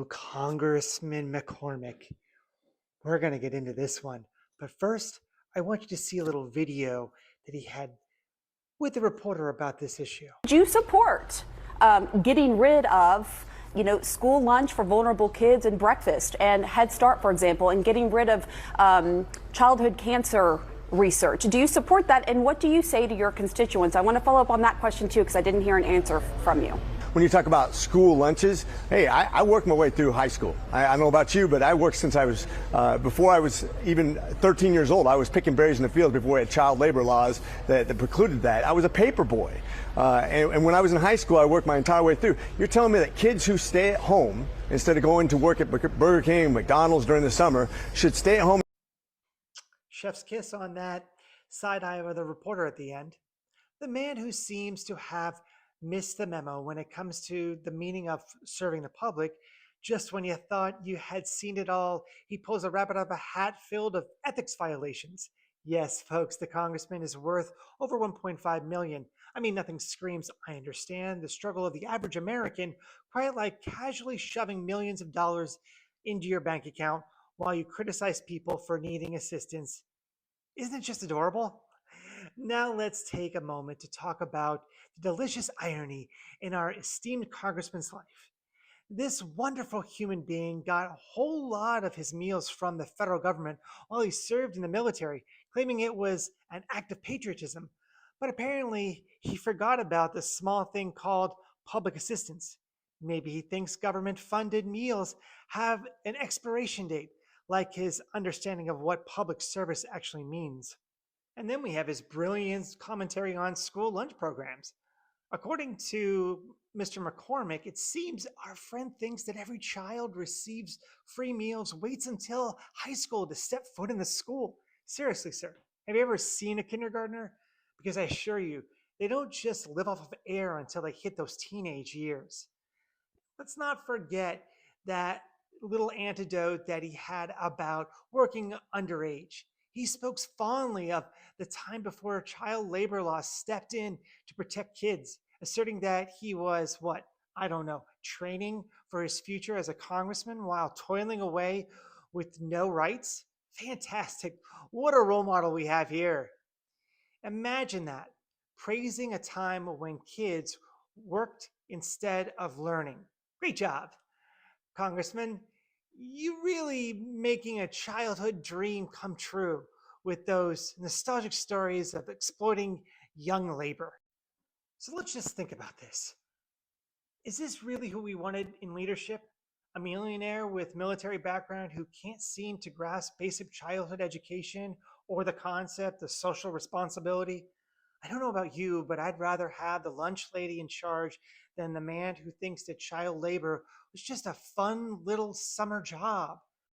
Congressman McCormick. We're going to get into this one. But first, I want you to see a little video that he had with the reporter about this issue. Do you support getting rid of, school lunch for vulnerable kids and breakfast and Head Start, for example, and getting rid of childhood cancer research? Do you support that? And what do you say to your constituents? I want to follow up on that question, too, because I didn't hear an answer from you. When you talk about school lunches, hey, I worked my way through high school. I don't know about you, but I worked since I was, before I was even 13 years old. I was picking berries in the field before we had child labor laws that precluded that. I was a paper boy. And when I was in high school, I worked my entire way through. You're telling me that kids who stay at home instead of going to work at Burger King, McDonald's during the summer should stay at home? Chef's kiss on that side eye of the reporter at the end. The man who seems to have missed the memo when it comes to the meaning of serving the public. Just when you thought you had seen it all, he pulls a rabbit out of a hat filled of ethics violations. Yes, folks, the congressman is worth over 1.5 million. I mean, nothing screams, I understand the struggle of the average American, quite like casually shoving millions of dollars into your bank account while you criticize people for needing assistance. Isn't it just adorable? Now let's take a moment to talk about the delicious irony in our esteemed congressman's life. This wonderful human being got a whole lot of his meals from the federal government while he served in the military, claiming it was an act of patriotism. But apparently, he forgot about the small thing called public assistance. Maybe he thinks government funded meals have an expiration date, like his understanding of what public service actually means. And then we have his brilliant commentary on school lunch programs. According to Mr. McCormick, it seems our friend thinks that every child receives free meals, waits until high school to step foot in the school. Seriously, sir, have you ever seen a kindergartner? Because I assure you, they don't just live off of air until they hit those teenage years. Let's not forget that little antidote that he had about working underage. He spoke fondly of the time before child labor laws stepped in to protect kids, asserting that he was what? I don't know, training for his future as a congressman while toiling away with no rights? Fantastic. What a role model we have here. Imagine that, praising a time when kids worked instead of learning. Great job, Congressman. You really making a childhood dream come true with those nostalgic stories of exploiting young labor. So let's just think about this. Is this really who we wanted in leadership? A millionaire with military background who can't seem to grasp basic childhood education or the concept of social responsibility? I don't know about you, but I'd rather have the lunch lady in charge than the man who thinks that child labor was just a fun little summer job.